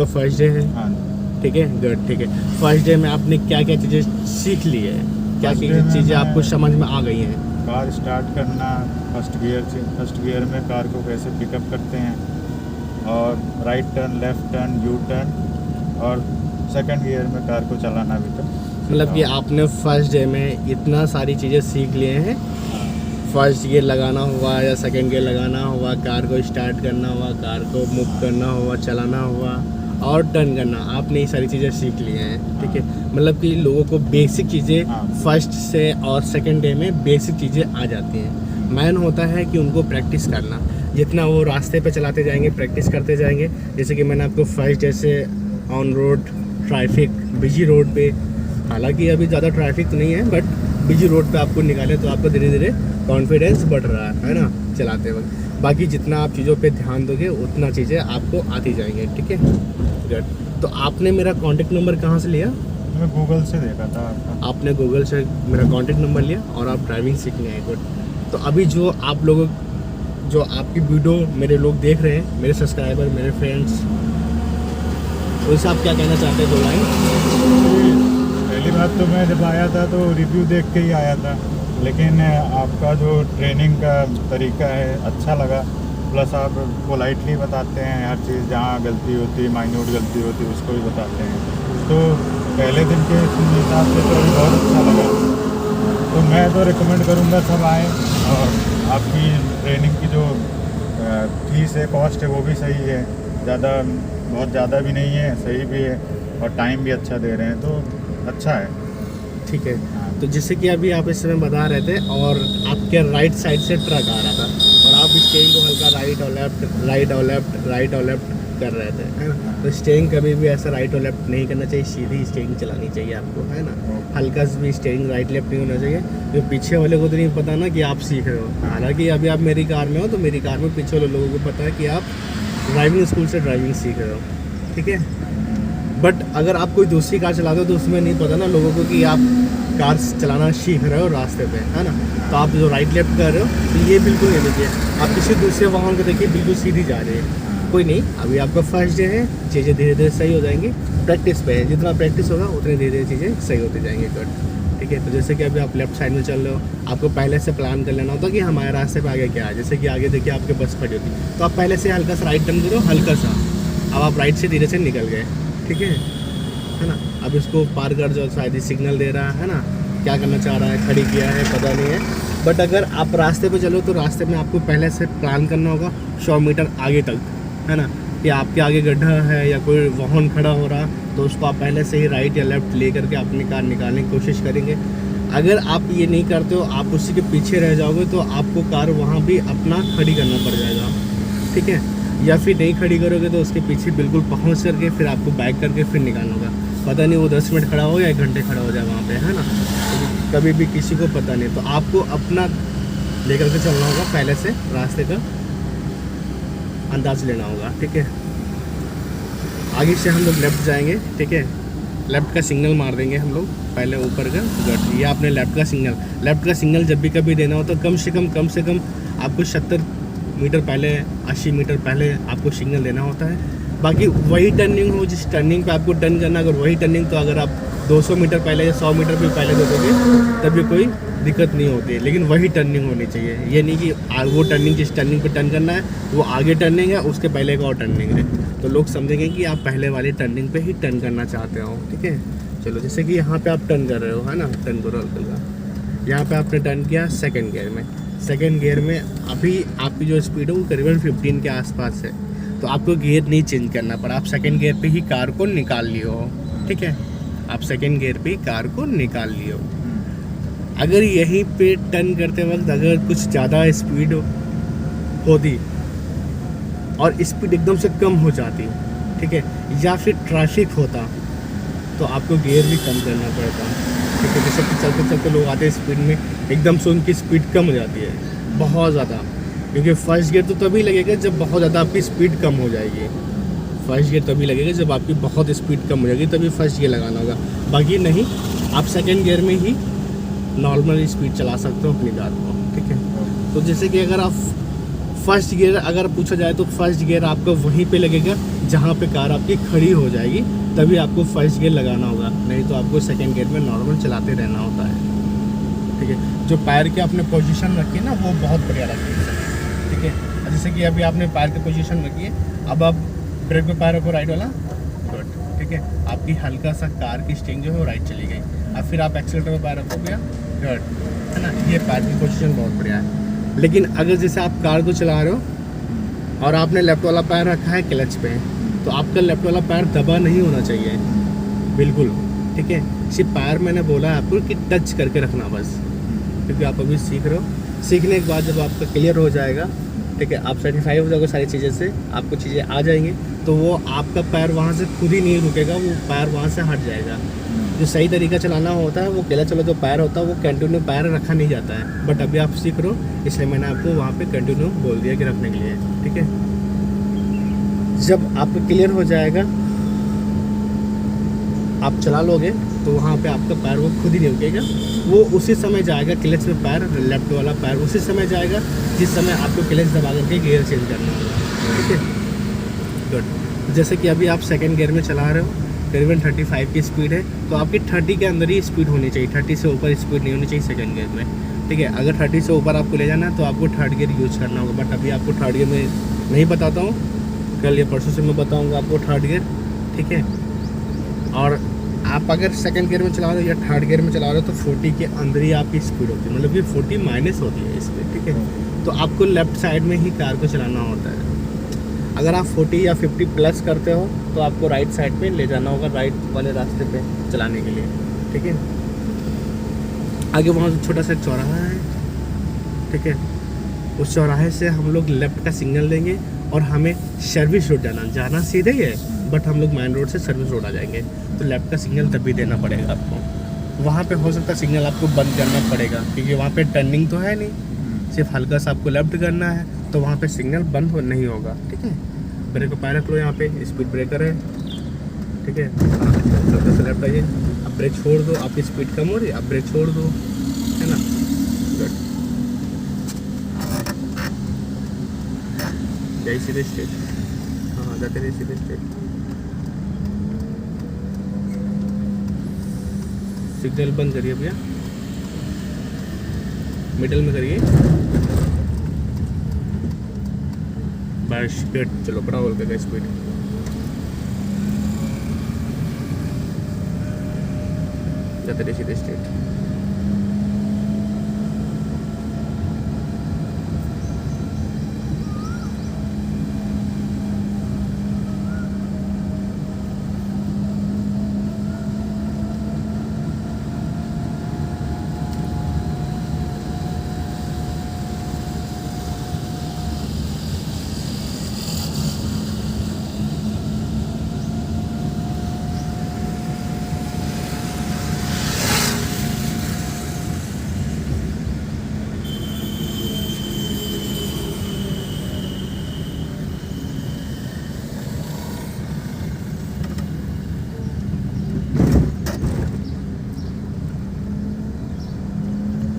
तो first day है, हाँ। ठीक है, गुड, ठीक है। फर्स्ट डे में आपने क्या क्या चीज़ें सीख ली है, क्या First क्या day में चीज़ें मैं आपको समझ में आ गई हैं? कार स्टार्ट करना, फर्स्ट गियर में कार को कैसे पिकअप करते हैं, और right turn, left turn, U turn, और सेकंड गियर में कार को चलाना भी तो मतलब कि आपने फर्स्ट डे में इतना सारी चीज़ें सीख लिए हैं। फर्स्ट गियर लगाना हुआ या सेकंड गियर लगाना हुआ, कार को स्टार्ट करना हुआ, कार को मूव करना हुआ, चलाना हुआ और टर्न करना, आपने ये सारी चीज़ें सीख ली हैं, ठीक है। मतलब कि लोगों को बेसिक चीज़ें फर्स्ट से और सेकंड डे में बेसिक चीज़ें आ जाती हैं। मैन होता है कि उनको प्रैक्टिस करना, जितना वो रास्ते पे चलाते जाएंगे, प्रैक्टिस करते जाएंगे। जैसे कि मैंने आपको फर्स्ट डे से on road traffic, busy road पे, हालांकि अभी ज़्यादा ट्रैफिक तो नहीं है, बट बिजी रोड पे आपको निकाले तो आपको धीरे धीरे कॉन्फिडेंस बढ़ रहा है ना, चलाते वक्त। बाकी जितना आप चीज़ों पे ध्यान दोगे उतना चीज़ें आपको आती जाएंगी, ठीक है, गुड। तो आपने मेरा कॉन्टेक्ट नंबर कहाँ से लिया? मैं गूगल से देखा था आपका। आपने गूगल से मेरा कॉन्टेक्ट नंबर लिया और आप ड्राइविंग सीखने आए, गुड। तो अभी जो आप लोगों, जो आपकी वीडियो मेरे लोग देख रहे हैं, मेरे सब्सक्राइबर, मेरे फ्रेंड्स, उनसे आप क्या कहना चाहते हैं, दो लाइन? पहली बात तो मैं जब आया था तो रिव्यू देख के ही आया था, लेकिन आपका जो ट्रेनिंग का तरीका है अच्छा लगा। प्लस आप पोलाइटली बताते हैं हर चीज़, जहाँ गलती होती है, माइन्यूट गलती होती है, उसको भी बताते हैं। तो पहले दिन के हिसाब से तो अभी बहुत अच्छा लगा। तो मैं तो रिकमेंड करूँगा सब आएँ, और आपकी ट्रेनिंग की जो फीस है, कॉस्ट है, वो भी सही है, बहुत ज़्यादा भी नहीं है, सही भी है, और टाइम भी अच्छा दे रहे हैं, तो अच्छा है, ठीक है। तो जैसे कि अभी आप इस समय बता रहे थे और आपके राइट साइड से ट्रक आ रहा था और आप स्टेयरिंग को हल्का राइट और लेफ्ट, राइट और लेफ्ट, राइट और लेफ्ट कर रहे थे, है ना। तो स्टेयरिंग कभी भी ऐसा राइट और लेफ्ट नहीं करना चाहिए, सीधी स्टेयरिंग चलानी चाहिए आपको, है ना। हल्का सा भी स्टेयरिंग राइट लेफ्ट नहीं होना चाहिए। जो पीछे वाले को तो नहीं पता ना कि आप सीख रहे हो। हालांकि अभी आप मेरी कार में हो तो मेरी कार में पीछे वाले लोगों को पता है कि आप ड्राइविंग स्कूल से ड्राइविंग सीख रहे हो, ठीक है। बट अगर आप कोई दूसरी कार चलाते हो तो उसमें नहीं पता ना लोगों को कि आप कार चलाना सीख रहे हो रास्ते पे, है ना। तो आप जो राइट लेफ्ट कर रहे हो तो ये बिल्कुल नहीं देखिए, आप किसी दूसरे वाहन को देखिए बिल्कुल सीधी जा रही है। कोई नहीं, अभी आपका फर्स्ट डे है, चीज़ें धीरे धीरे सही हो जाएंगी, प्रैक्टिस पे है, जितना प्रैक्टिस होगा उतनी धीरे धीरे चीज़ें सही होती जाएंगी, गुड, ठीक है। तो जैसे कि अभी आप लेफ्ट साइड में चल रहे हो, आपको पहले से प्लान कर लेना होता कि हमारे रास्ते पे आगे क्या है। जैसे कि आगे देखिए आपके बस खड़ी होती, तो आप पहले से हल्का सा राइट टर्न करो, हल्का सा, अब आप राइट से धीरे से निकल गए, ठीक है ना। अब इसको पार कर जाओ, शायद ही सिग्नल दे रहा है ना, क्या करना चाह रहा है, खड़ी किया है, पता नहीं है। बट अगर आप रास्ते पे चलो तो रास्ते में आपको पहले से प्लान करना होगा 100 मीटर आगे तक, है ना, कि आपके आगे गड्ढा है या कोई वाहन खड़ा हो रहा, तो उसको आप पहले से ही राइट या लेफ्ट ले करके अपनी कार निकालने की कोशिश करेंगे। अगर आप ये नहीं करते हो, आप उसी के पीछे रह जाओगे तो आपको कार वहाँ भी अपना खड़ी करना पड़ जाएगा, ठीक है। या फिर नहीं खड़ी करोगे तो उसके पीछे बिल्कुल पहुँच करके फिर आपको बैक करके फिर निकालना होगा। पता नहीं वो 10 मिनट खड़ा हो या 1 घंटे खड़ा हो जाए वहाँ पे, है ना, कभी भी किसी को पता नहीं। तो आपको अपना लेकर के चलना होगा, पहले से रास्ते का अंदाज़ लेना होगा, ठीक है। आगे से हम लोग लेफ़्ट जाएंगे, ठीक है, लेफ़्ट का सिग्नल मार देंगे हम लोग पहले ऊपर का, गुड। ये आपने लेफ़्ट का सिग्नल जब भी कभी देना हो तो कम से कम आपको 70 मीटर पहले, 80 मीटर पहले आपको सिग्नल देना होता है। बाकी वही टर्निंग हो जिस टर्निंग पे आपको टर्न करना, अगर वही टर्निंग, तो अगर आप 200 मीटर पहले या 100 मीटर भी पहले दे दोगे तभी कोई दिक्कत नहीं होती है, लेकिन वही टर्निंग होनी चाहिए। ये नहीं कि वो टर्निंग जिस टर्निंग पे टर्न करना है वो आगे टर्निंग है, उसके पहले एक और टर्निंग है, तो लोग समझेंगे कि आप पहले वाली टर्निंग पे ही टर्न करना चाहते हो, ठीक है। चलो, जैसे कि यहाँ पे आप टर्न कर रहे हो, है ना, टर्न करो हल्का। यहाँ पे आपने टर्न किया सेकेंड गियर में अभी आपकी जो स्पीड है वो करीबन 15 के आसपास है, तो आपको गियर नहीं चेंज करना पड़ा, आप सेकेंड गियर पे ही कार को निकाल लियो, ठीक है। आप सेकेंड गियर पे ही कार को निकाल लियो। अगर यहीं पे टर्न करते वक्त अगर कुछ ज़्यादा स्पीड होती और स्पीड एकदम से कम हो जाती, ठीक है, या फिर ट्रैफिक होता तो आपको गियर भी कम करना पड़ता, ठीक है। जैसे कि चलते चलते लोग आते हैं स्पीड में, एकदम से उनकी स्पीड कम हो जाती है बहुत ज़्यादा, क्योंकि फर्स्ट गियर तो तभी लगेगा जब बहुत ज़्यादा आपकी स्पीड कम हो जाएगी। फर्स्ट गियर तभी लगेगा जब आपकी बहुत स्पीड कम हो जाएगी, तभी फर्स्ट गियर लगाना होगा। बाकी नहीं, आप सेकेंड गियर में ही नॉर्मल स्पीड चला सकते हो अपनी कार को, ठीक है। तो जैसे कि अगर आप फर्स्ट गियर अगर पूछा जाए तो फर्स्ट गियर आपका वहीं पे लगेगा जहाँ पे कार आपकी खड़ी हो जाएगी तभी आपको फर्स्ट गियर लगाना होगा, नहीं तो आपको सेकंड गियर में नॉर्मल चलाते रहना होता है। ठीक है, जो पैर की आपने पोजीशन रखी है ना वो बहुत बढ़िया रखी है। ठीक है, जैसे कि अभी आपने पैर की पोजीशन रखी है, अब आप ब्रेक पे पैर रखो राइट वाला, गुड। ठीक है, आपकी हल्का सा कार की स्टिंग जो है वो राइट चली गई। अब फिर आप एक्सीलेटर पे पैर रखो भैया, गुड, है ना। ये पैर की पोजीशन बहुत बढ़िया है। लेकिन अगर जैसे आप कार को चला रहे हो और आपने लेफ्ट वाला पैर रखा है क्लच पे, तो आपका लेफ्ट वाला पैर दबा नहीं होना चाहिए बिल्कुल। ठीक है, सिर्फ पैर मैंने बोला है आपको कि टच करके रखना बस, क्योंकि आप अभी सीख रहे हो। सीखने के बाद जब आपका क्लियर हो जाएगा, ठीक है, आप सर्टिफाई हो जाओगे सारी चीज़ें से, आपको चीज़ें आ जाएंगी, तो वो आपका पैर वहाँ से खुद ही नहीं रुकेगा, वो पैर वहाँ से हट जाएगा। जो सही तरीका चलाना होता है वो क्लच वाला जो पैर होता है वो कंटिन्यू पैर रखा नहीं जाता है, बट अभी आप सीख रहे हो इसलिए मैंने आपको वहाँ पे कंटिन्यू बोल दिया कि रखने के लिए। ठीक है, जब आपका क्लियर हो जाएगा आप चला लोगे तो वहाँ पे आपका पैर वो खुद ही नहीं रुकेगा, वो उसी समय जाएगा क्लच में पैर, लेफ्ट वाला पैर उसी समय जाएगा जिस समय आपको क्लच दबा करके गियर चेंज करना होगा। ठीक है, गुड। जैसे कि अभी आप सेकंड गियर में चला रहे हो, करीबन 35 की स्पीड है, तो आपकी 30 के अंदर ही स्पीड होनी चाहिए, 30 से ऊपर स्पीड नहीं होनी चाहिए सेकंड गियर में। ठीक है, अगर 30 से ऊपर आपको ले जाना है तो आपको थर्ड गियर यूज करना होगा, बट अभी आपको थर्ड गियर में नहीं बताता हूँ, कल या परसों से मैं बताऊँगा आपको थर्ड गियर। ठीक है, और आप अगर सेकंड गियर में चला रहे हो या थर्ड गियर में चला रहे हो तो 40 के अंदर ही आपकी स्पीड होती है, मतलब कि 40 माइनस होती है स्पीड। ठीक है, तो आपको लेफ्ट साइड में ही कार को चलाना होता है। अगर आप 40 या 50 प्लस करते हो तो आपको राइट साइड पे ले जाना होगा, राइट वाले रास्ते पे चलाने के लिए। ठीक है, आगे वहाँ छोटा सा चौराहा है। ठीक है, उस चौराहे से हम लोग लेफ्ट का सिग्नल देंगे और हमें सर्विस रोड जाना सीधे ही है, बट हम लोग मेन रोड से सर्विस रोड आ जाएंगे, तो लेफ्ट का सिग्नल तभी देना पड़ेगा आपको। वहाँ पे हो सकता है सिग्नल आपको बंद करना पड़ेगा, क्योंकि वहाँ पे टर्निंग तो है नहीं, सिर्फ हल्का सा आपको लेफ्ट करना है, तो वहाँ पे सिग्नल बंद नहीं होगा। ठीक है, ब्रेक को पैर रख लो, यहाँ पे स्पीड ब्रेकर है। ठीक है, हल्का सा लेफ्ट आइए, अब ब्रेक छोड़ दो, आपकी स्पीड कम हो रही है, अब ब्रेक छोड़ दो, है ना। गुड, जाइए सीधे स्ट्रेट, हाँ जाते रहिए सीधे स्ट्रेट। सिग्नल बंद करिए भैया, मिडल में करिए, बस गुड, चलो बड़ा होल का स्पीड। जाते रहिए सीधे स्ट्रेट।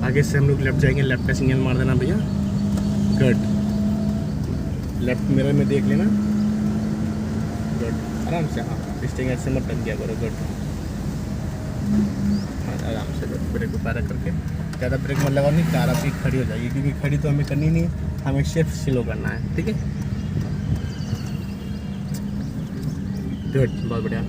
आगे से हम लोग लेफ्ट जाएंगे, लेफ्ट का सिग्नल मार देना भैया, गुड। लेफ्ट मिरर में देख लेना, गुड, आराम से, हाँ स्टिंग ऐसे मत टच किया करो, गुड, हाँ आराम से, गुड। ब्रेक को पैर करके ज़्यादा ब्रेक मत लगाओ, नहीं कार आपकी खड़ी हो जाएगी, क्योंकि खड़ी तो हमें करनी नहीं है, हमें सिर्फ स्लो करना है। ठीक है, गुड, बहुत बढ़िया।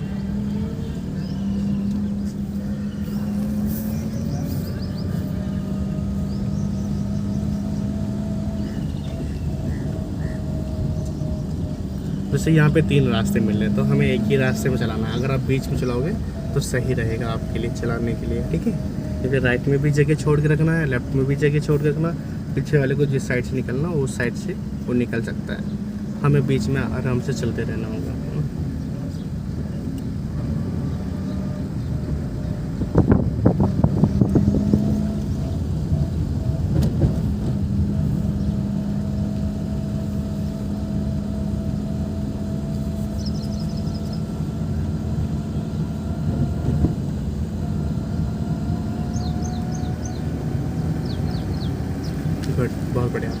जैसे यहाँ पे 3 रास्ते मिल रहे हैं, तो हमें एक ही रास्ते में चलाना है। अगर आप बीच में चलाओगे तो सही रहेगा आपके लिए चलाने के लिए। ठीक है, क्योंकि राइट में भी जगह छोड़ के रखना है, लेफ्ट में भी जगह छोड़ के रखना, पीछे वाले को जिस साइड से निकलना हो उस साइड से वो निकल सकता है, हमें बीच में आराम से चलते रहना होगा। गुड, बहुत बढ़िया।